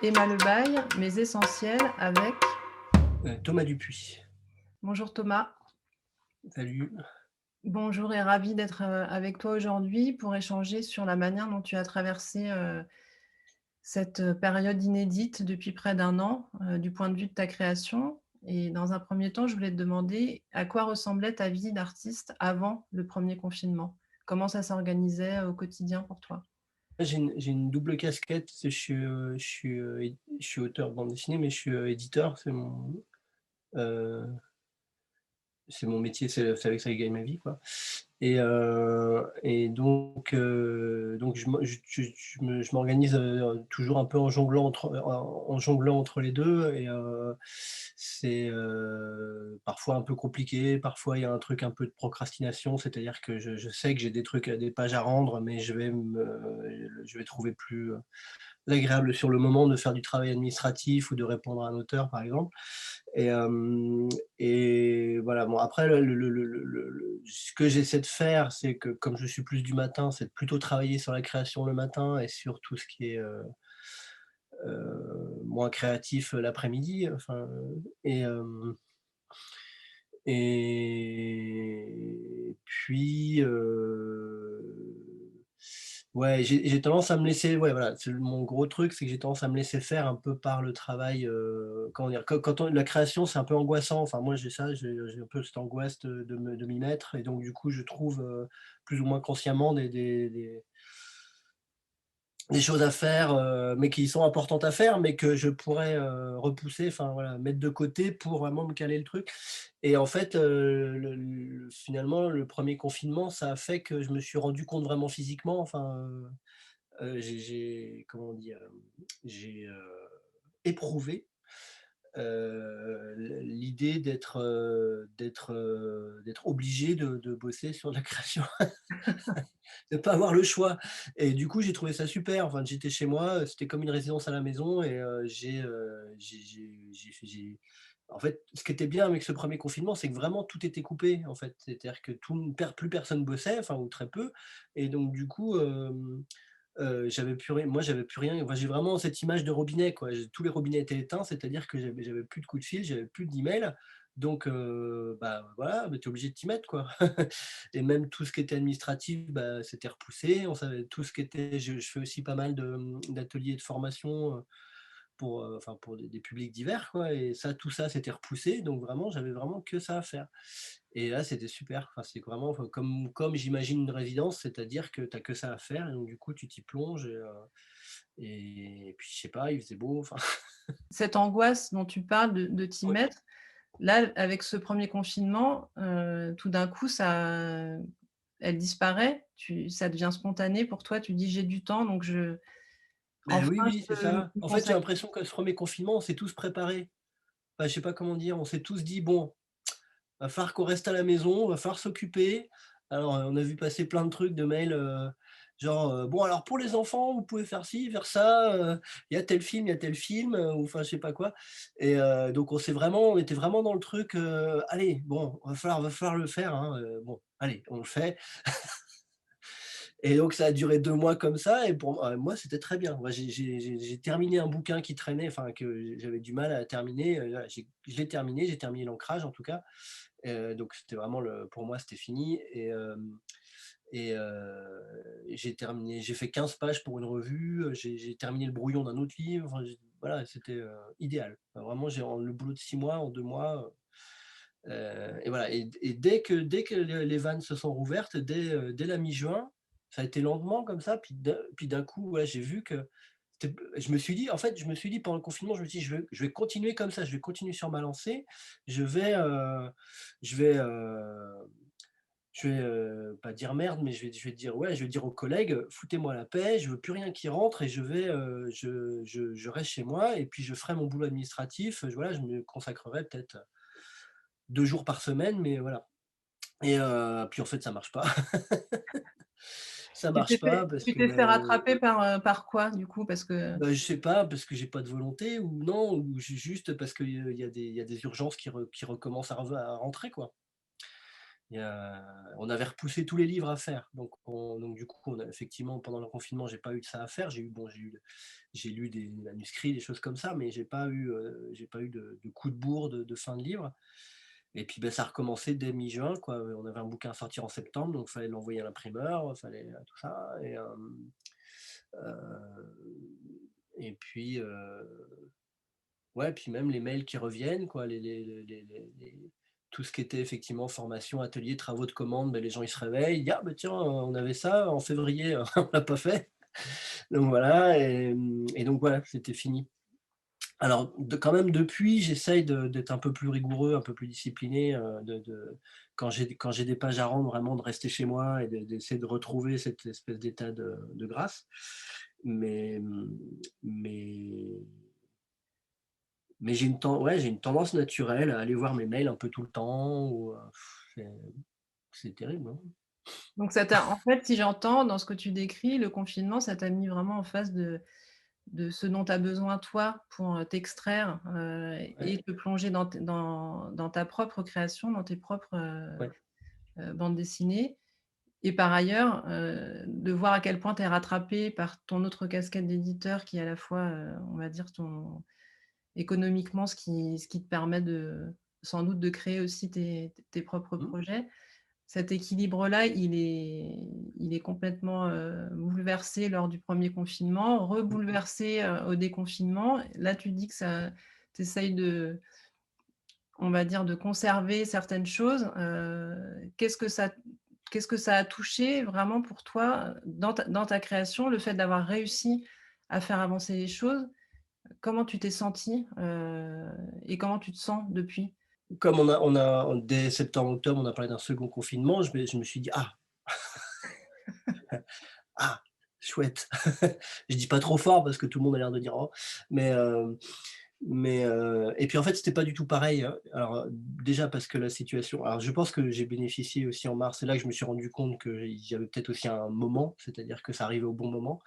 Emma Lebaille, Mes essentiels avec Thomas Dupuis. bonjour Thomas. Salut. Bonjour et ravie d'être, avec toi aujourd'hui pour échanger sur la manière dont tu as traversé, cette, période inédite depuis près d'un an, du point de vue de ta création. Et dans un premier temps, je voulais te demander à quoi ressemblait ta vie d'artiste avant le premier confinement? Comment ça s'organisait au quotidien pour toi? J'ai une double casquette, je suis auteur de bande dessinée, mais je suis, éditeur. Heu, c'est mon métier, c'est avec ça que je gagne ma vie, quoi. Et donc je m'organise, toujours un peu en jonglant entre les 2. C'est, parfois un peu compliqué, parfois il y a un truc un peu de procrastination, c'est-à-dire que je sais que j'ai des pages à rendre, mais je vais trouver plus, agréable sur le moment de faire du travail administratif ou de répondre à un auteur, par exemple. Et hem et voilà, bon après ce que j'essaie de faire, c'est que comme je suis plus du matin, c'est de plutôt travailler sur la création le matin et sur tout ce qui est, moins créatif, l'après-midi, enfin, et hem et puis, ouais, j'ai tendance à me laisser, ouais, voilà, c'est mon gros truc, c'est que j'ai tendance à me laisser faire un peu par le travail, comment dire? Quand on la création, c'est un peu angoissant, enfin moi j'ai ça, j'ai un peu cette angoisse de m'y mettre, et donc du coup je trouve, plus ou moins consciemment des choses à faire, mais qui sont importantes à faire, mais que je pourrais, repousser, enfin voilà, mettre de côté pour vraiment me caler le truc. Et en fait, finalement, le premier confinement, ça a fait que je me suis rendu compte vraiment physiquement, enfin, j'ai comment dire? J'ai, éprouvé, l'idée d'être obligé de bosser sur de la création. De pas avoir le choix. Et du coup, j'ai trouvé ça super. Enfin, j'étais chez moi, c'était comme une résidence à la maison, et en fait, ce qui était bien avec ce premier confinement, c'est que vraiment tout était coupé, en fait. C'est-à-dire que plus personne bossait, enfin, ou très peu. Et donc du coup, j'avais plus rien, moi, j'avais plus rien. Enfin, j'ai vraiment cette image de robinet, quoi. Tous les robinets étaient éteints, c'est-à-dire que j'avais plus de coups de fil, j'avais plus d'emails. Donc bah, voilà, bah, tu es obligé de t'y mettre, quoi. Et même tout ce qui était administratif, bah, c'était repoussé. On savait tout ce qui était je fais aussi pas mal d'ateliers de formation, enfin pour des publics divers, quoi, et ça, tout ça, c'était repoussé. Donc vraiment, j'avais vraiment que ça à faire. Et là, c'était super. Enfin, c'est vraiment, enfin, comme j'imagine une résidence, c'est-à-dire que tu as que ça à faire, et donc du coup, tu t'y plonges, et puis je sais pas, il faisait beau, enfin. Cette angoisse dont tu parles de t'y Ouais. mettre, là, avec ce premier confinement, tout d'un coup, ça elle disparaît? Ça devient spontané pour toi? Tu dis: «J'ai du temps, donc Ben oui, enfin, oui, c'est je peux ça. me En fait, j'ai consacrer». l'impression que ce premier confinement, on s'est tous préparés. Enfin, je sais pas comment dire, on s'est tous dit: «Bon, va falloir qu'on reste à la maison, va falloir s'occuper». Alors, on a vu passer plein de trucs, de mails, genre, «Bon alors pour les enfants, vous pouvez faire ci, faire ça, il y a tel film, il y a tel film», ou enfin je sais pas quoi. Et donc on était vraiment dans le truc, «Allez, bon, va falloir le faire, hein, bon, allez, on le fait». Et donc ça a duré 2 mois comme ça, et pour moi, c'était très bien. Moi, j'ai terminé un bouquin qui traînait, enfin que j'avais du mal à terminer, voilà, je l'ai terminé, j'ai terminé l'ancrage en tout cas. Donc c'était vraiment pour moi, c'était fini. J'ai fait 15 pages pour une revue, j'ai terminé le brouillon d'un autre livre, enfin voilà, c'était, idéal. Enfin vraiment, j'ai en le boulot de 6 mois en 2 mois, et voilà. Et dès que les vannes se sont rouvertes, dès la mi-juin, ça a été lentement comme ça, puis d'un coup, ouais, j'ai vu que je me suis dit, en fait, je me suis dit pendant le confinement, je me suis dit: «Je vais continuer comme ça, je vais continuer sur ma lancée. Je vais, je vais, pas dire merde, mais je vais dire, ouais, je vais dire aux collègues: «Foutez-moi la paix, je veux plus rien qui rentre, et je reste chez moi, et puis je ferai mon boulot administratif». Voilà, je me consacrerai peut-être 2 jours par semaine, mais voilà. Et puis en fait, ça marche pas. Ça marche pas parce Tu que, t'es fait rattraper par quoi du coup? Parce que bah, je sais pas, parce que j'ai pas de volonté, ou non, ou juste parce qu'il y a des urgences qui recommencent à rentrer, quoi. On avait repoussé tous les livres à faire. Donc du coup, effectivement, pendant le confinement, j'ai pas eu de ça à faire. J'ai lu des manuscrits, des choses comme ça, mais j'ai pas eu de coup de bourre de fin de livre. Et puis, ben, ça a recommencé dès mi-juin, quoi. On avait un bouquin à sortir en septembre, donc il fallait l'envoyer à l'imprimeur, il fallait tout ça. Et puis, ouais, puis même les mails qui reviennent, quoi, tout ce qui était effectivement formation, atelier, travaux de commande, ben, les gens ils se réveillent, ils disent: «Ah bah tiens, on avait ça en février, on l'a pas fait». Donc voilà, et donc voilà, c'était fini. Alors quand même depuis, j'essaye d'être un peu plus rigoureux, un peu plus discipliné, quand j'ai des pages à rendre, vraiment de rester chez moi et d'essayer de retrouver cette espèce d'état de grâce. Mais, mais j'ai une tendance naturelle à aller voir mes mails un peu tout le temps c'est c'est terrible, hein. Donc ça t'a en fait, si j'entends dans ce que tu décris, le confinement, ça t'a mis vraiment en face de ce dont tu as besoin toi pour, t'extraire, Ouais, et te plonger dans ta propre création, dans tes propres, ouais. bandes dessinées. Et par ailleurs, de voir à quel point tu es rattrapé par ton autre casquette d'éditeur qui est à la fois, on va dire ton économiquement ce qui te permet sans doute de créer aussi tes propres Mmh. projets. Cet équilibre-là, il est complètement, bouleversé lors du premier confinement, Mmh. rebouleversé, au déconfinement. Là, tu dis que ça tu essayes on va dire, de conserver certaines choses. Qu'est-ce que ça a touché vraiment pour toi, dans ta création, le fait d'avoir réussi à faire avancer les choses? Comment tu t'es senti, et comment tu te sens depuis? Comme dès septembre-octobre, on a parlé d'un second confinement, je me suis dit: «Ah! Ah! Chouette!» Je dis pas trop fort parce que tout le monde a l'air de dire: «Oh!» mais et puis en fait, c'était pas du tout pareil, hein. Alors, déjà parce que la situation, alors je pense que j'ai bénéficié aussi en mars, c'est là que je me suis rendu compte qu'il y avait peut-être aussi un moment, c'est-à-dire que ça arrivait au bon moment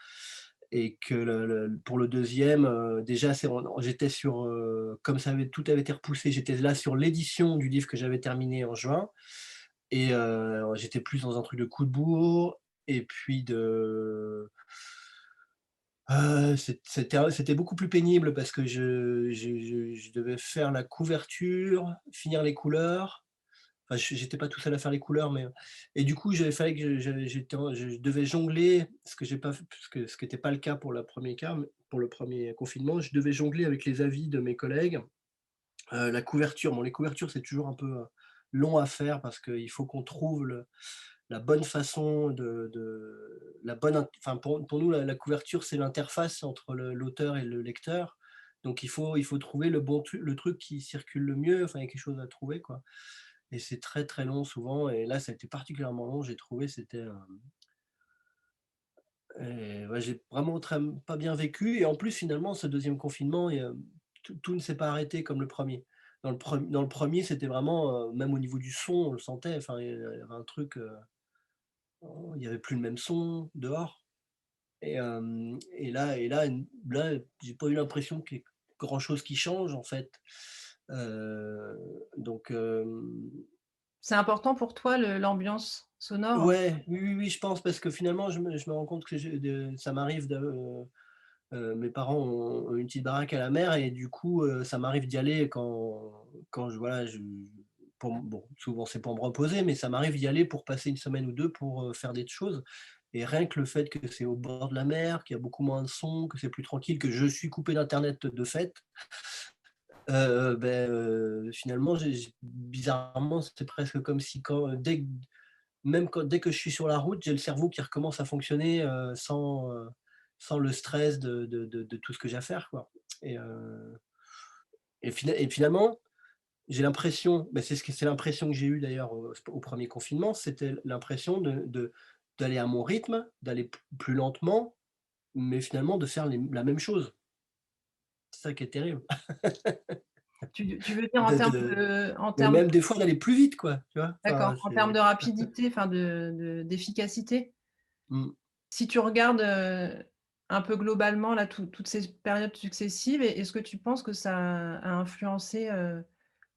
et que pour le deuxième, déjà j'étais sur, comme tout avait été repoussé, j'étais là sur l'édition du livre que j'avais terminé en juin et j'étais plus dans un truc de coup de bourre et puis c'était beaucoup plus pénible parce que je devais faire la couverture, finir les couleurs. Enfin, j'étais pas tout seul à faire les couleurs, mais et du coup, j'avais fallu que je devais jongler, ce que j'ai pas fait, ce qui était pas le cas pour le premier cas, mais pour le premier confinement. Je devais jongler avec les avis de mes collègues. La couverture, bon, les couvertures, c'est toujours un peu, long à faire parce qu'il faut qu'on trouve la bonne façon la bonne int enfin pour nous la couverture, c'est l'interface entre l'auteur et le lecteur. Donc il faut trouver le truc qui circule le mieux, enfin il y a quelque chose à trouver, quoi, et c'est très, très long souvent et là ça a été particulièrement long, j'ai trouvé, et ouais, j'ai vraiment très pas bien vécu et en plus finalement ce deuxième confinement tout ne s'est pas arrêté comme le premier. Dans le premier c'était vraiment, même au niveau du son, on le sentait, enfin il y avait un truc, il y avait plus le même son dehors et là, j'ai pas eu l'impression qu'il y ait grand chose qui change en fait. Heu, donc C'est important pour toi l'ambiance sonore? ouais, oui, oui, oui, je pense parce que finalement je me rends compte que ça m'arrive mes parents ont une petite baraque à la mer et du coup, ça m'arrive d'y aller quand bon, souvent c'est pour me reposer, mais ça m'arrive d'y aller pour passer une semaine ou 2 pour, faire des choses et rien que le fait que c'est au bord de la mer, qu'il y a beaucoup moins de son, que c'est plus tranquille, que je suis coupé d'internet de fait, finalement bizarrement, c'est presque comme si dès que je suis sur la route, j'ai le cerveau qui recommence à fonctionner, sans le stress de tout ce que j'ai à faire, quoi. Et heu et finalement, j'ai l'impression, c'est l'impression que j'ai eue d'ailleurs au 1er confinement, c'était l'impression d'aller à mon rythme, d'aller plus lentement, mais finalement de faire la même chose. C'est ça qui est terrible. Tu veux dire en De termes de de en Mais termes même des fois d'aller plus vite, quoi, tu vois? d'accord, Enfin, en termes de rapidité, enfin d'efficacité? mmh. Si tu regardes, un peu globalement là toutes ces périodes successives, est-ce que tu penses que ça a influencé,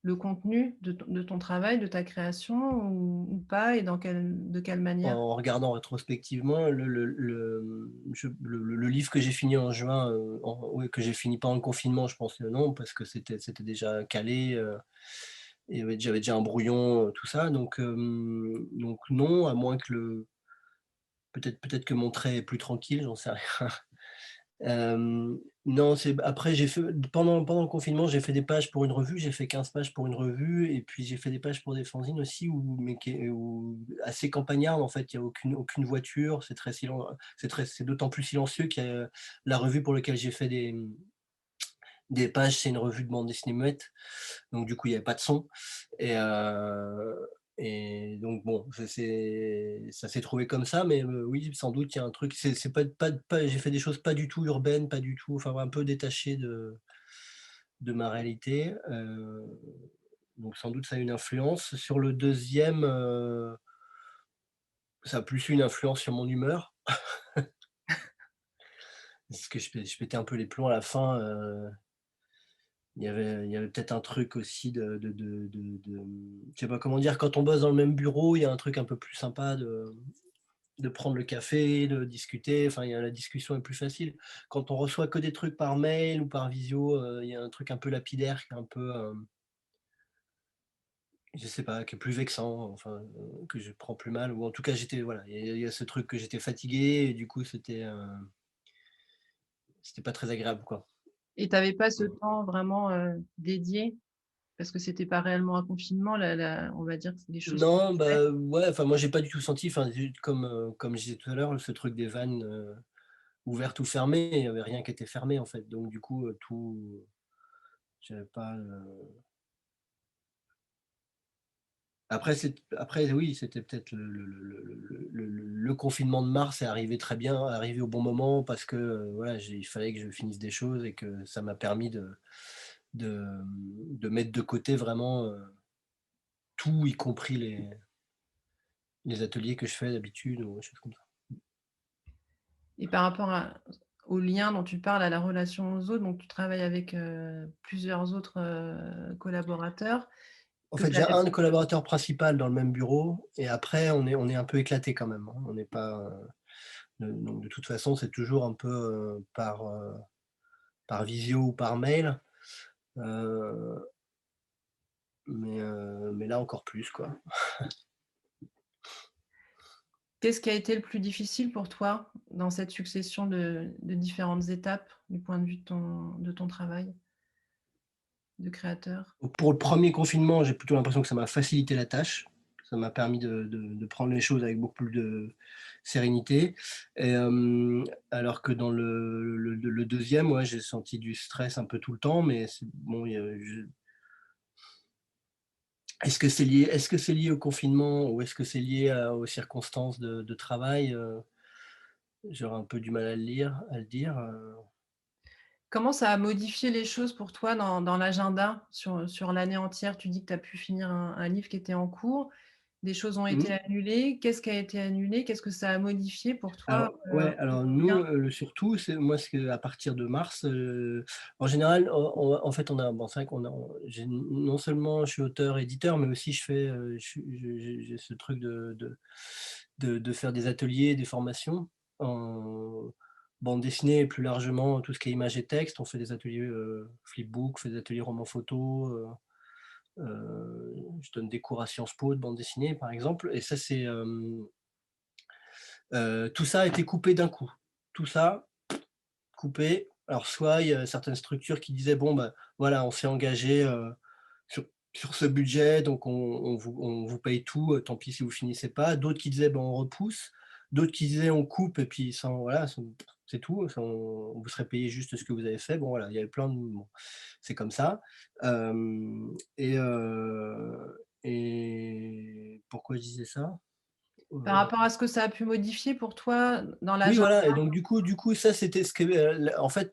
le contenu de ton travail, de ta création ou pas et de quelle manière? En regardant rétrospectivement le livre que j'ai fini en juin, ouais, que j'ai fini pendant le confinement, je pense que non, parce que c'était déjà calé, et ouais, j'avais déjà un brouillon, tout ça, donc non, à moins que peut-être que mon trait est plus tranquille, j'en sais rien. Non, c'est après j'ai fait pendant le confinement, j'ai fait des pages pour une revue, j'ai fait 15 pages pour une revue et puis j'ai fait des pages pour des fanzines aussi où assez campagnard en fait, il y a aucune voiture, c'est d'autant plus silencieux qu'il y a la revue pour laquelle j'ai fait des pages, c'est une revue de bande dessinée muette, donc du coup, il y avait pas de son et donc bon, ça s'est trouvé comme ça, mais oui, sans doute, il y a un truc, c'est pas j'ai fait des choses pas du tout urbaines, pas du tout enfin, un peu détachées de ma réalité, donc sans doute ça a une influence. Sur le deuxième, ça a plus eu une influence sur mon humeur, parce que je pétais un peu les plombs à la fin, il y avait peut-être un truc aussi je sais pas comment dire, quand on bosse dans le même bureau, il y a un truc un peu plus sympa de prendre le café, de discuter, enfin, la discussion est plus facile. Quand on reçoit que des trucs par mail ou par visio, il y a un truc un peu lapidaire qui est un peu, je sais pas, qui est plus vexant, enfin, que je prends plus mal ou en tout cas j'étais voilà, il y a ce truc que j'étais fatigué et du coup c'était pas très agréable, quoi. Et tu avais pas ce Mmh. temps vraiment, dédié? Parce que c'était pas réellement un confinement, la on va dire que les choses se Non, faisaient. bah, ouais, enfin, moi j'ai pas du tout senti, enfin, comme je disais tout à l'heure, ce truc des vannes, ouvertes ou fermées, il y avait rien qui était fermé, en fait, donc du coup, j'avais pas, après oui, c'était peut-être le confinement de mars est arrivé très bien, arrivé au bon moment parce que, voilà, il fallait que je finisse des choses et que ça m'a permis de mettre de côté vraiment, tout, y compris les ateliers que je fais d'habitude ou des choses comme ça. Et par rapport au lien dont tu parles, à la relation aux autres, donc tu travailles avec, plusieurs autres, collaborateurs En que fait, tu j'ai as un collaborateur principal dans le même bureau et après on est un peu éclatés quand même, hein. On n'est pas, donc de toute façon, c'est toujours un peu, par visio ou par mail, heu, mais là encore plus, quoi. qu'est-ce qui a été le plus difficile pour toi dans cette succession de différentes étapes du point de vue de ton travail de créateur? Donc pour le premier confinement, j'ai plutôt l'impression que ça m'a facilité la tâche. Ça m'a permis de prendre les choses avec beaucoup plus de sérénité et alors que dans le 2e, ouais, j'ai senti du stress un peu tout le temps, mais c'est bon, il y a je est-ce que c'est lié au confinement ou est-ce que c'est lié aux circonstances de travail? J'aurais un peu du mal à le dire, Comment ça a modifié les choses pour toi dans l'agenda sur l'année entière? Tu dis que tu as pu finir un livre qui était en cours. Des choses ont été Mmh. annulées. Qu'est-ce qui a été annulé? Qu'est-ce que ça a modifié pour toi, Alors ouais, au alors quotidien? nous, surtout, c'est moi, ce qu'à partir de mars, en général, en fait, on a bon, c'est vrai qu'on a j'ai non seulement je suis auteur-éditeur, mais aussi je fais, je suis j'ai ce truc de faire des ateliers, des formations en bande dessinée et plus largement tout ce qui est images et texte. On fait des ateliers, flipbook, on fait des ateliers roman photo, je donne des cours à Sciences Po de bande dessinée, par exemple et ça, tout ça a été coupé d'un coup. Tout ça, coupé. Alors soit il y a certaines structures qui disaient: «Bon, bah, voilà, on s'est engagé, sur sur ce budget, donc on vous paye tout, tant pis si vous finissez pas». D'autres qui disaient: «Ben, on repousse». D'autres qui disaient: «On coupe et puis sans voilà, c'est tout, ça on vous serez payé juste ce que vous avez fait». Bon voilà, il y avait plein de bon, c'est comme ça. Hem et pourquoi je disais ça? Par rapport à ce que ça a pu modifier pour toi dans Oui, l'agenda? voilà et donc du coup, ça, c'était ce que, l en fait,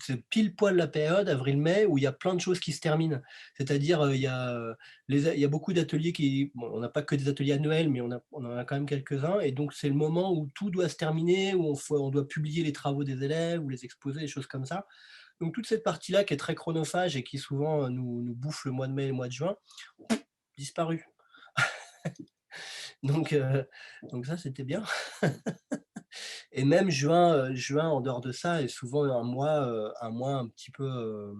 c'est pile poil la période avril-mai où il y a plein de choses qui se terminent. C'est-à-dire, il y a beaucoup d'ateliers qui bon, on n'a pas que des ateliers annuels, mais on en a quand même quelques-uns et donc c'est le moment où tout doit se terminer, où on doit publier les travaux des élèves ou les exposer, des choses comme ça. Donc toute cette partie-là qui est très chronophage et qui souvent, nous bouffe le mois de mai et le mois de juin, disparu. Donc heu, donc ça, c'était bien. Et même juin en dehors de ça est souvent un mois un petit peu,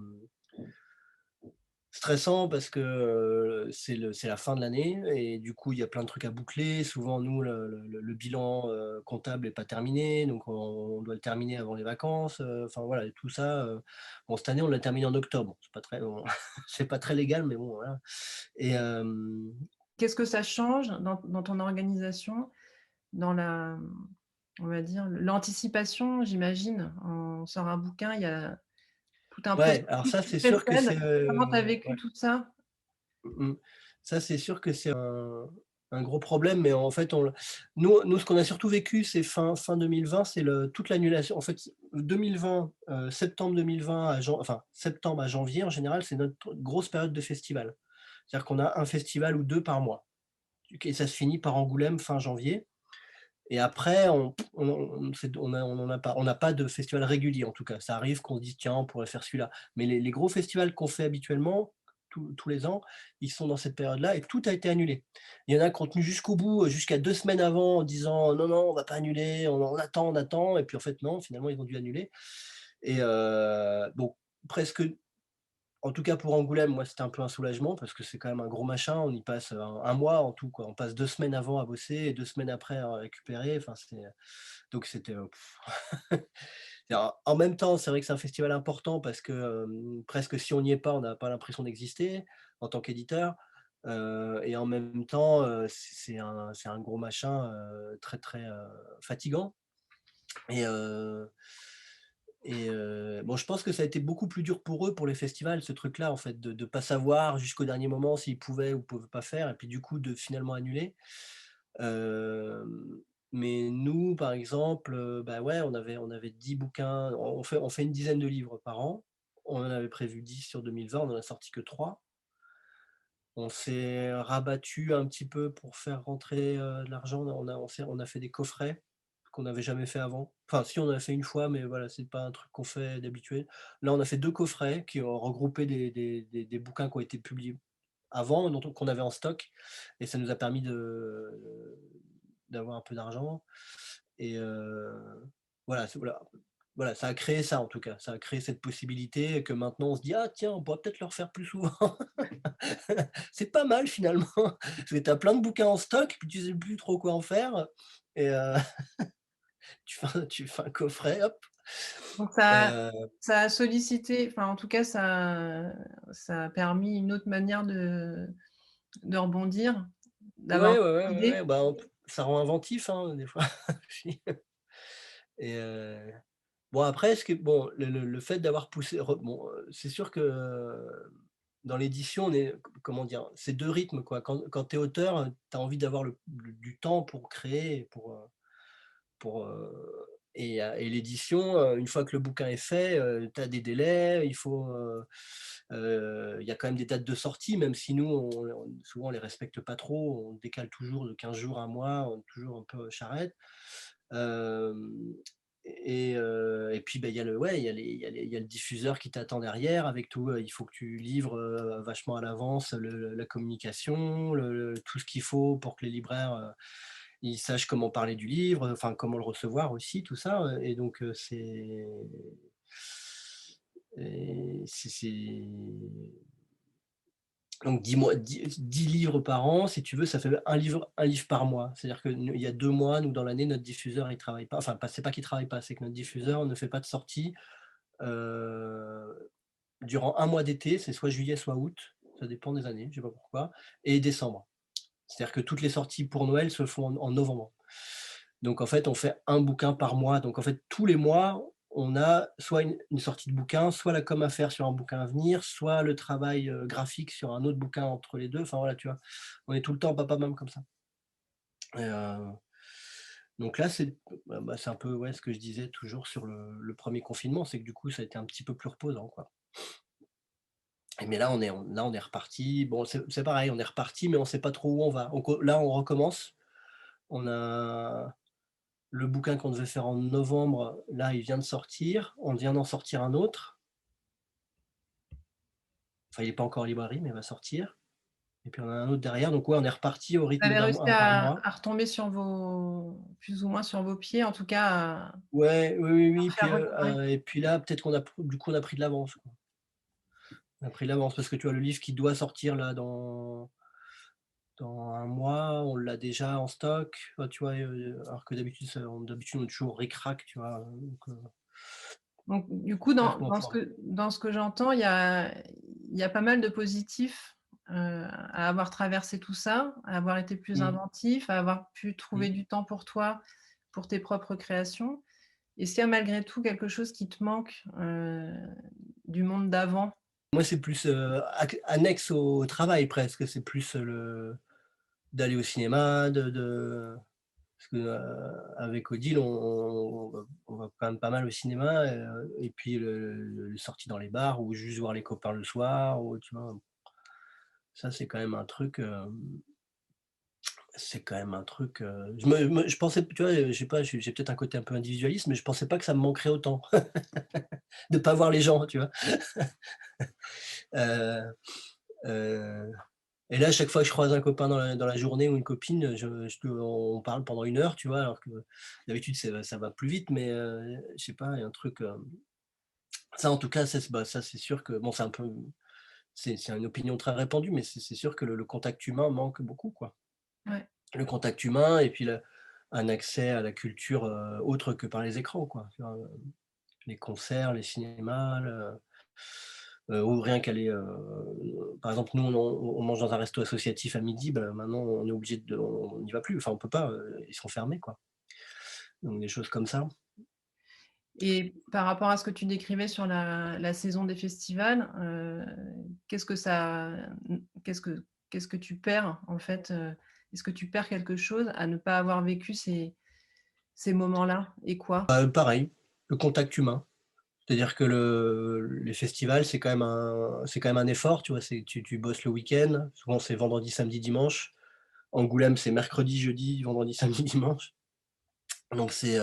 stressant parce que, c'est la fin de l'année et du coup, il y a plein de trucs à boucler. Souvent, nous, le bilan, comptable est pas terminé, donc on doit le terminer avant les vacances, enfin voilà et tout ça, bon cette année, on l'a terminé en octobre. C'est pas très bon, c'est pas très légal, mais bon, voilà et Qu'est-ce que ça change dans ton organisation? Dans la on va dire, l'anticipation, j'imagine. On sort un bouquin, il y a tout un ouais, alors processus ça, qui c'est sûr que précède. c'est, Comment tu as vécu ouais. tout ça? Mmh. Ça, c'est sûr que c'est un gros problème, mais en fait, nous, ce qu'on a surtout vécu, c'est fin 2020, c'est toute l'annulation. En fait, 2020, septembre 2020 enfin, septembre à janvier, en général, c'est notre grosse période de festival. C'est-à-dire qu'on a un festival ou 2 par mois et ça se finit par Angoulême fin janvier et après on en a pas on n'a pas de festival régulier, en tout cas. Ça arrive qu'on se dise: «Tiens, on pourrait faire celui-là». Mais les gros festivals qu'on fait habituellement, tous les ans, ils sont dans cette période-là et tout a été annulé. Il y en a qui ont tenu jusqu'au bout, jusqu'à 2 semaines avant en disant: «Non, non, on va pas annuler, on attend» et puis en fait non, finalement ils ont dû annuler et bon, presque en tout cas pour Angoulême, moi c'était un peu un soulagement parce que c'est quand même un gros machin, on y passe, 1 mois en tout quoi. On passe 2 semaines avant à bosser et 2 semaines après à récupérer, enfin donc c'était, alors en même temps, c'est vrai que c'est un festival important parce que, presque si on n'y est pas, on n'a pas l'impression d'exister en tant qu'éditeur, et en même temps, c'est un gros machin, très, très, fatigant et bon, je pense que ça a été beaucoup plus dur pour eux, pour les festivals, ce truc-là, en fait, de pas savoir jusqu'au dernier moment s'ils pouvaient ou pouvaient pas faire et puis du coup de finalement annuler. Hem, mais nous, par exemple, bah, ouais, on avait 10 bouquins, on fait une dizaine de livres par an. On en avait prévu 10 sur 2020, on en a sorti que 3. On s'est rabattu un petit peu pour faire rentrer, de l'argent. On a fait des coffrets qu'on n'avait jamais fait avant. Enfin si, on en a fait une fois, mais voilà, c'est pas un truc qu'on fait d'habituel. Là, on a fait 2 coffrets qui ont regroupé des bouquins qui ont été publiés avant, qu'on avait en stock et ça nous a permis d'avoir un peu d'argent et voilà, ça a créé ça en tout cas. Ça a créé cette possibilité que maintenant on se dit: «Ah tiens, on pourrait peut-être le refaire plus souvent». C'est pas mal finalement, parce que tu as plein de bouquins en stock, puis tu sais plus trop quoi en faire et tu fais un coffret, hop, Donc ça heu, ça a sollicité, enfin en tout cas ça a permis une autre manière de rebondir, d'avoir ouais, ouais, ouais, d'autres ouais, ouais, idées. bah, ça rend inventif, hein, des fois aussi et bon après ce que bon, le fait d'avoir poussé bon, c'est sûr que, dans l'édition, on est comment dire? C'est 2 rythmes quoi. Quand tu es auteur, tu as envie d'avoir du temps pour créer et et l'édition, une fois que le bouquin est fait, tu as des délais, il y a quand même des dates de sortie, même si nous, souvent on les respecte pas trop, on décale toujours de 15 jours, 1 mois, on est toujours un peu charrette. Hem et puis, bah, il y a le ouais, il y a le diffuseur qui t'attend derrière avec tout, il faut que tu livres, vachement à l'avance la communication, tout ce qu'il faut pour que les libraires, ils sachent comment parler du livre, enfin comment le recevoir aussi, tout ça, et donc c'est donc 10 livres par an, si tu veux, ça fait un livre par mois. C'est-à-dire que nous il y a 2 mois, nous, dans l'année, notre diffuseur, il travaille pas, enfin pas c'est pas qu'il travaille pas, c'est que notre diffuseur ne fait pas de sortie, durant un mois d'été, c'est soit juillet, soit août, ça dépend des années, je sais pas pourquoi, et décembre. C'est-à-dire que toutes les sorties pour Noël se font en novembre. Donc en fait, on fait un bouquin par mois. Donc en fait, tous les mois, on a soit une sortie de bouquin, soit la com à faire sur un bouquin à venir, soit le travail, graphique sur un autre bouquin entre les 2. Enfin voilà, tu vois? On est tout le temps papa-maman comme ça. Et donc là, c'est un peu, ouais, ce que je disais toujours sur le 1er confinement, c'est que du coup, ça a été un petit peu plus reposant, quoi. Et mais là, on est reparti. Bon, c'est pareil, on est reparti, mais on sait pas trop où on va. Là, on recommence. On a le bouquin qu'on devait faire en novembre, là, il vient de sortir. On vient d'en sortir un autre. Enfin, il est pas encore en librairie, mais il va sortir. Et puis on a un autre derrière. Donc ouais, on est reparti au Vous rythme avez réussi un par mois. à retomber sur vos plus ou moins sur vos pieds, en tout cas Ouais, oui, oui, à oui. refaire votre ouais. Et puis là, peut-être du coup, on a pris de l'avance, quoi. On a pris de l'avance parce que tu vois, le livre qui doit sortir là dans un mois, on l'a déjà en stock. Enfin, tu vois, alors que d'habitude, on est toujours ric-rac, tu vois? Donc du coup, J'espère qu'on va dans ce pouvoir. que j'entends, il y a pas mal de positifs, à avoir traversé tout ça, à avoir été plus Mmh, inventif, à avoir pu trouver mmh. du temps pour toi, pour tes propres créations. Est-ce qu'il y a malgré tout quelque chose qui te manque, du monde d'avant? Moi, c'est plus, annexe au travail presque. C'est plus, le d'aller au cinéma, parce que, avec Odile, on va quand même pas mal au cinéma, et puis les sorties dans les bars ou juste voir les copains le soir ou tu vois? Ça, c'est quand même un truc, je pensais, tu vois, je sais pas, j'ai peut-être un côté un peu individualiste, mais je pensais pas que ça me manquerait autant de pas voir les gens, tu vois? Heu, heu Et là, à chaque fois que je croise un copain dans la journée ou une copine, on parle pendant 1 heure, tu vois? Alors que d'habitude, ça va plus vite, mais je sais pas, il y a un truc, ça en tout cas, ça c'est sûr que bon, c'est une opinion très répandue, mais c'est sûr que le contact humain manque beaucoup, quoi. Ouais. Le contact humain et puis un accès à la culture, autre que par les écrans, quoi, tu vois? Les concerts, les cinémas, ou rien qu'aller, par exemple, nous, on mange dans un resto associatif à midi, bah, maintenant, on est obligé on n'y va plus. Enfin, on peut pas, ils sont fermés, quoi. Donc des choses comme ça. Et par rapport à ce que tu décrivais sur la saison des festivals, qu'est-ce que ça qu'est-ce que tu perds en fait, est-ce que tu perds quelque chose à ne pas avoir vécu ces moments-là et quoi? Pareil, le contact humain. C'est-à-dire que les festivals, c'est quand même un effort, tu vois? Tu bosses le week-end, souvent c'est vendredi, samedi, dimanche. Angoulême, c'est mercredi, jeudi, vendredi, samedi, dimanche. Donc c'est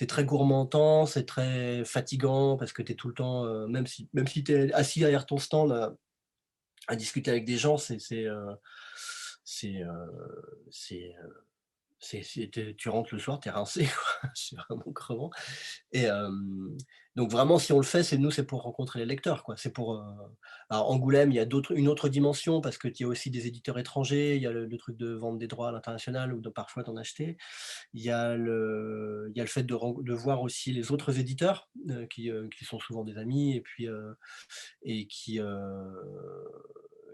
très gourmand en temps, c'est très fatigant parce que tu es tout le temps, même si tu es assis derrière ton stand à discuter avec des gens, c'est, tu rentres le soir, tu es rincé, quoi. C'est vraiment crevant. Et donc vraiment, si on le fait, c'est pour rencontrer les lecteurs, quoi. Alors Angoulême, il y a une autre dimension parce qu'il y a aussi des éditeurs étrangers, il y a le truc de vendre des droits à l'international ou de parfois d'en acheter. Il y a le fait de voir aussi les autres éditeurs, qui sont souvent des amis et puis, et qui,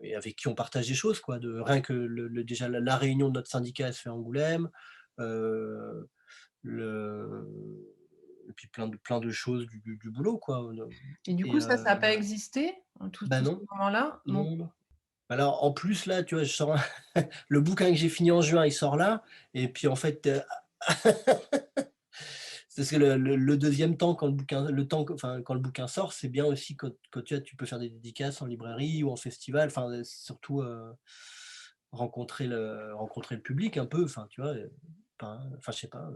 et avec qui on partage des choses, quoi. Rien que déjà la réunion de notre syndicat, elle se fait à Angoulême, heu, le et puis plein de choses du boulot, quoi, Et du et coup ça a pas existé, bah, tous ces non, moments-là? Non. non, non. Alors en plus là, tu vois, je sors le bouquin que j'ai fini en juin, il sort là et puis en fait, c'est parce que le 2e temps quand le temps que enfin, quand le bouquin sort, c'est bien aussi quand tu peux faire des dédicaces en librairie ou en festival, enfin, surtout, rencontrer le public un peu, enfin, tu vois? Enfin, je sais pas,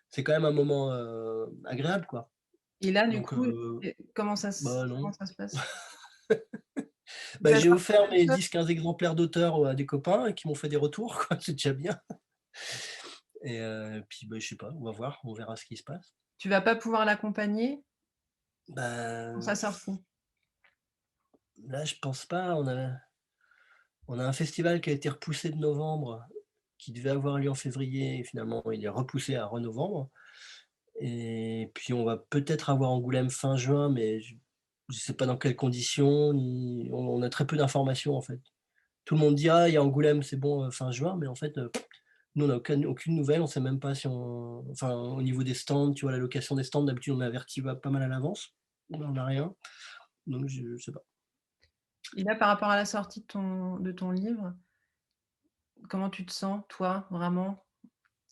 c'est quand même un moment, agréable, quoi. Et là du Donc coup, bah, comment non. ça se passe? Tu Bah, vas j'ai sortir offert toute mes seule? 10-15 exemplaires d'auteurs, à des copains et qui m'ont fait des retours, quoi, c'est déjà bien. Et puis, bah, je sais pas, on va voir, on verra ce qui se passe. Tu vas pas pouvoir l'accompagner pour sa Bah, sortie? là, je pense pas. On a un festival qui a été repoussé de novembre, qui devait avoir lieu en février et finalement il est repoussé à re-novembre et puis on va peut-être avoir Angoulême fin juin, mais je sais pas dans quelles conditions ni on a très peu d'informations, en fait. Tout le monde dit: «Ah, il y a Angoulême, c'est bon, fin juin», mais en fait, nous on n'a aucune nouvelle, on sait même pas si enfin, au niveau des stands, tu vois, la location des stands, d'habitude on est averti pas mal à l'avance. Là, on n'a rien, donc je sais pas. Et là par rapport à la sortie de ton livre, comment tu te sens, toi, vraiment,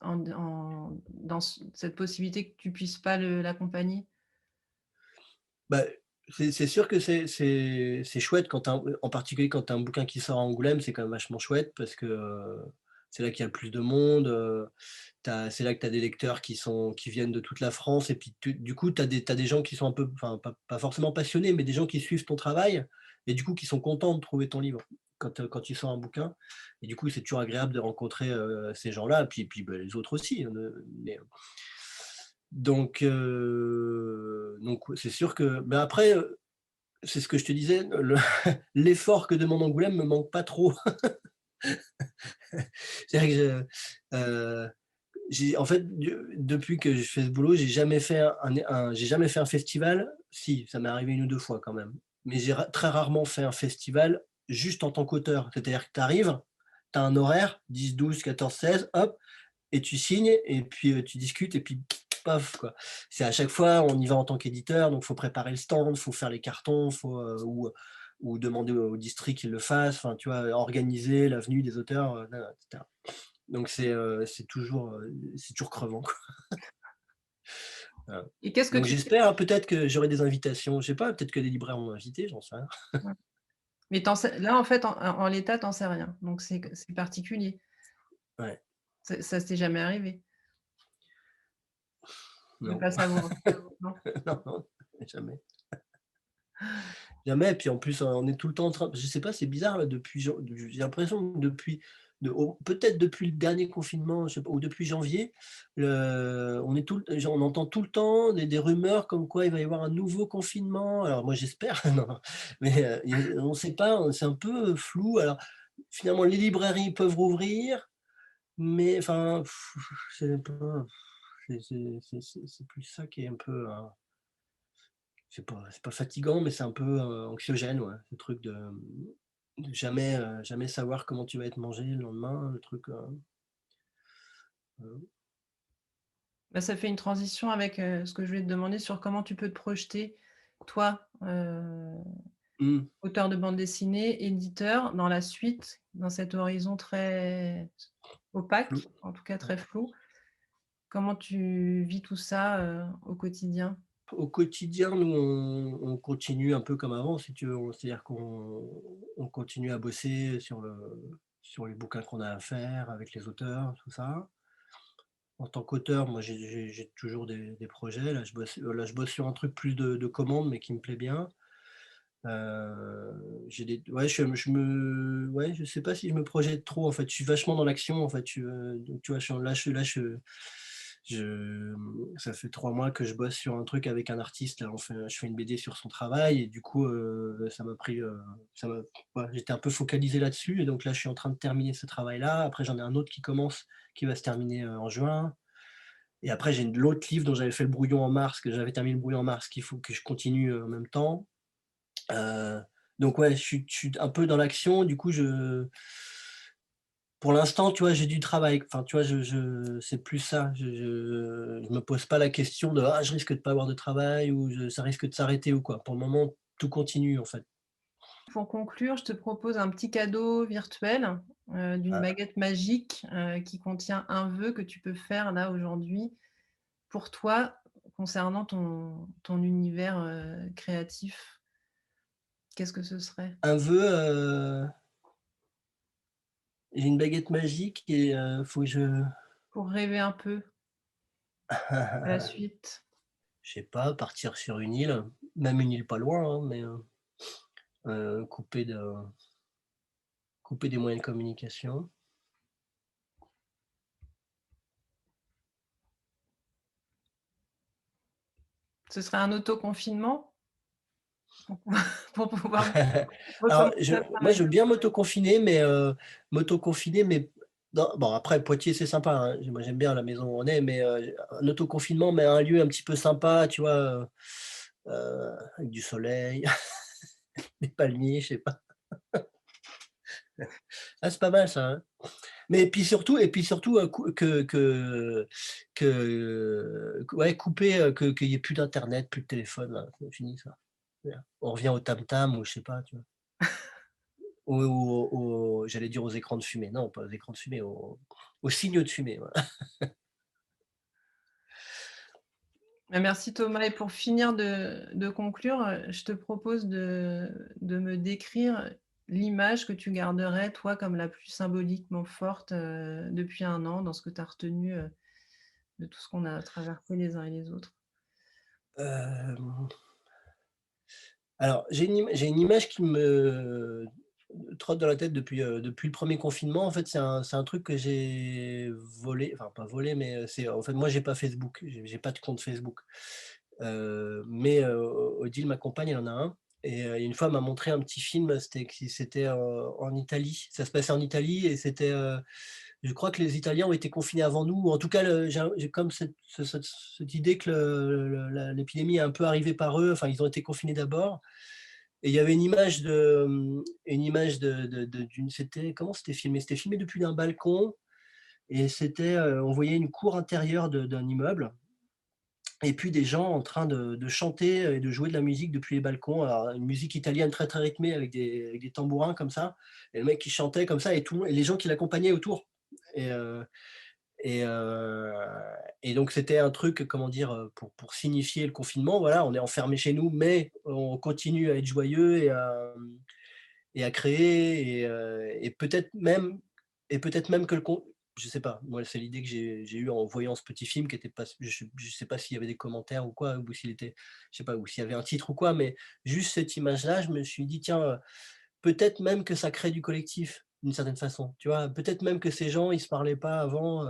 dans cette possibilité que tu puisses pas l'accompagner? Bah, c'est sûr que c'est chouette quand tu en particulier quand tu as un bouquin qui sort à Angoulême, c'est quand même vachement chouette parce que, c'est là qu'il y a le plus de monde, c'est là que tu as des lecteurs qui viennent de toute la France et puis du coup, tu as des gens qui sont un peu enfin, pas forcément passionnés, mais des gens qui suivent ton travail et du coup, qui sont contents de trouver ton livre quand tu sors un bouquin et du coup, c'est toujours agréable de rencontrer, ces gens-là, puis, bah, les autres aussi, hein, mais donc ouais, c'est sûr que mais après, c'est ce que je te disais, l'effort que demande Angoulême me manque pas trop. C'est-à-dire que j'ai en fait, depuis que je fais ce boulot, j'ai jamais fait un festival. Si, ça m'est arrivé une ou 2 fois quand même, mais j'ai très rarement fait un festival juste en tant qu'auteur. C'est-à-dire que tu arrives, tu as un horaire, 10, 12, 14, 16, hop, et tu signes et puis, tu discutes et puis paf, quoi. C'est à chaque fois, on y va en tant qu'éditeur, donc faut préparer le stand, faut faire les cartons, ou demander au district qu'il le fasse, enfin, tu vois? Organiser la venue des auteurs, et cetera. Donc c'est toujours crevant, quoi. Voilà. Et qu'est-ce que Donc tu j'espère, hein, peut-être que j'aurai des invitations, je sais pas, peut-être que des libraires vont m'inviter, j'en sais rien. ouais. Mais tu sais là, en fait, en l'état, tu en sais rien, donc c'est particulier. Ouais, Ça t'est jamais arrivé de non, pas savoir? Non? non, non, jamais. Jamais, et puis en plus, on est tout le temps en train je sais pas, c'est bizarre là depuis j'ai l'impression que peut-être depuis le dernier confinement, je sais pas, ou depuis janvier, on est tout le on entend tout le temps des rumeurs comme quoi il va y avoir un nouveau confinement. Alors moi j'espère, non, non, mais, on sait pas, c'est un peu, flou. Alors finalement les librairies peuvent rouvrir, mais enfin, c'est pas c'est plus ça qui est un peu, c'est pas fatigant, mais c'est un peu, anxiogène, ouais, le truc de jamais savoir comment tu vas être mangé le lendemain, le truc, heu Bah, ça fait une transition avec, ce que je voulais te demander sur comment tu peux te projeter, toi, mmh, auteur de bande dessinée, éditeur, dans la suite, dans cet horizon très flou. opaque, en tout cas Ouais. très flou. Comment tu vis tout ça, au quotidien? Au quotidien, nous, on continue un peu comme avant, si tu veux. C'est-à-dire qu'on continue à bosser sur les bouquins qu'on a à faire avec les auteurs, tout ça. En tant qu'auteur, moi, j'ai toujours des projets. Là, je bosse sur un truc plus de commande, mais qui me plaît bien. J'ai des ouais, ouais, je sais pas si je me projette trop, en fait. Je suis vachement dans l'action, en fait. Donc tu vois, ça fait 3 mois que je bosse sur un truc avec un artiste, là. Je fais une BD sur son travail et du coup, ça m'a pris, ça m'a ouais, j'étais un peu focalisé là-dessus et donc là, je suis en train de terminer ce travail-là. Après, j'en ai un autre qui commence, qui va se terminer, en juin et après j'ai l'autre livre dont j'avais fait le brouillon en mars, que j'avais terminé le brouillon en mars, qu'il faut que je continue, en même temps. Heu, donc ouais, je suis un peu dans l'action, du coup, pour l'instant, tu vois, j'ai du travail. Enfin, tu vois, c'est plus ça. Je me pose pas la question de: «Ah, je risque de pas avoir de travail» ou «Ça risque de s'arrêter» ou quoi. Pour le moment, tout continue, en fait. Pour conclure, je te propose un petit cadeau virtuel, d'une Ah, baguette magique, qui contient un vœu que tu peux faire là aujourd'hui pour toi concernant ton univers, créatif. Qu'est-ce que ce serait? un vœu, j'ai une baguette magique et faut que je Pour rêver un peu à la suite. je sais pas, partir sur une île, même une île pas loin, hein, mais couper des moyens de communication. Ce serait un autoconfinement pour pouvoir pour pouvoir Alors recommencer à moi je travailler? veux bien m'auto-confiner, mais bon après Poitiers c'est sympa, hein, moi j'aime bien la maison où on est, mais un autoconfinement, mais un lieu un petit peu sympa, tu vois? Avec du soleil, des palmiers, je sais pas. Ah c'est pas mal ça, hein. Mais et puis surtout, ouais couper, qu'il y ait plus d'internet, plus de téléphone là, c'est fini ça. On revient au tam tam ou je sais pas, tu vois? j'allais dire aux écrans de fumée, non, pas aux écrans de fumée, aux signaux de fumée, voilà. Bah, merci Thomas et pour finir de conclure, je te propose de me décrire l'image que tu garderais, toi, comme la plus symboliquement forte, depuis 1 an dans ce que tu as retenu, de tout ce qu'on a traversé les uns et les autres. Hem, alors j'ai une image qui me trotte dans la tête depuis le premier confinement. En fait, c'est un truc que j'ai volé, enfin pas volé, mais, c'est en fait, moi j'ai pas Facebook, j'ai pas de compte Facebook. Mais, Odile, ma compagne, elle en a un et une fois, elle m'a montré un petit film, c'était en Italie. Ça se passait en Italie et c'était, je crois que les Italiens ont été confinés avant nous, ou en tout cas, j'ai comme cette idée que l'épidémie est un peu arrivée par eux, enfin, ils ont été confinés d'abord et il y avait une image d'une comment c'était filmé? C'était filmé depuis un balcon et c'était, on voyait une cour intérieure d'un immeuble et puis des gens en train de chanter et de jouer de la musique depuis les balcons. Alors une musique italienne très, très rythmée avec des tambourins comme ça et le mec qui chantait comme ça et tout et les gens qui l'accompagnaient autour et heu et heu et donc c'était un truc, comment dire, pour signifier le confinement, voilà, on est enfermés chez nous, mais on continue à être joyeux et à créer et peut-être même que je sais pas, moi c'est l'idée que j'ai eue en voyant ce petit film qui était pas je sais pas s'il y avait des commentaires ou quoi, ou s'il était je sais pas, ou s'il y avait un titre ou quoi, mais juste cette image-là, je me suis dit: «Tiens, peut-être même que ça crée du collectif, d'une certaine façon», tu vois? Peut-être même que ces gens, ils se parlaient pas avant,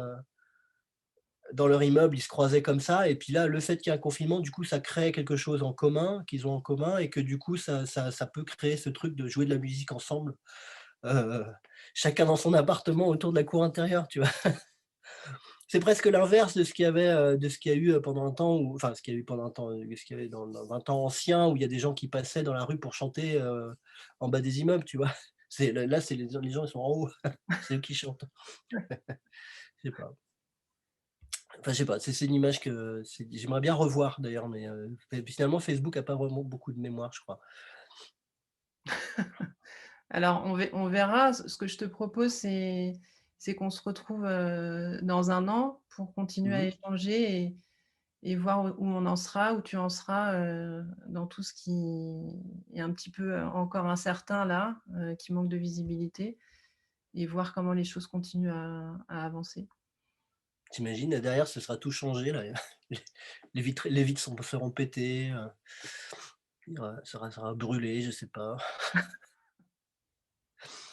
dans leur immeuble, ils se croisaient comme ça et puis là, le fait qu'il y ait un confinement, du coup, ça crée quelque chose en commun, qu'ils ont en commun et que du coup, ça peut créer ce truc de jouer de la musique ensemble, heu, chacun dans son appartement autour de la cour intérieure, tu vois? C'est presque l'inverse de ce qu'il y avait, de ce qu'il y a eu, pendant un temps où enfin, ce qu'il y a eu pendant un temps, ce qu'il y avait dans un temps ancien où il y a des gens qui passaient dans la rue pour chanter, en bas des immeubles, tu vois? C'est là, c'est les gens, ils sont en haut, c'est eux qui chantent. Je sais pas. Enfin, je sais pas, c'est une image que j'aimerais bien revoir d'ailleurs, mais finalement Facebook a pas vraiment beaucoup de mémoire, je crois. Alors on verra, ce que je te propose, c'est qu'on se retrouve, dans 1 an pour continuer à Mmh. échanger et voir où on en sera, où tu en seras, dans tout ce qui est un petit peu, encore incertain là, qui manque de visibilité et voir comment les choses continuent à avancer. Tu derrière ce sera tout changé là, les les vitres seront pétées, ça sera brûlé, je sais pas.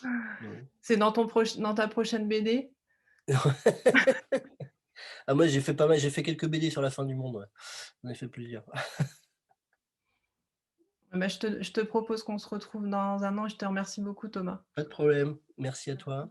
Mmh. C'est dans ta prochaine BD? Ah moi j'ai fait pas mal, j'ai fait quelques BD sur la fin du monde, ouais. J'en ai fait plusieurs. Bah, je te propose qu'on se retrouve dans 1 an. Je te remercie beaucoup Thomas. Pas de problème, merci à toi.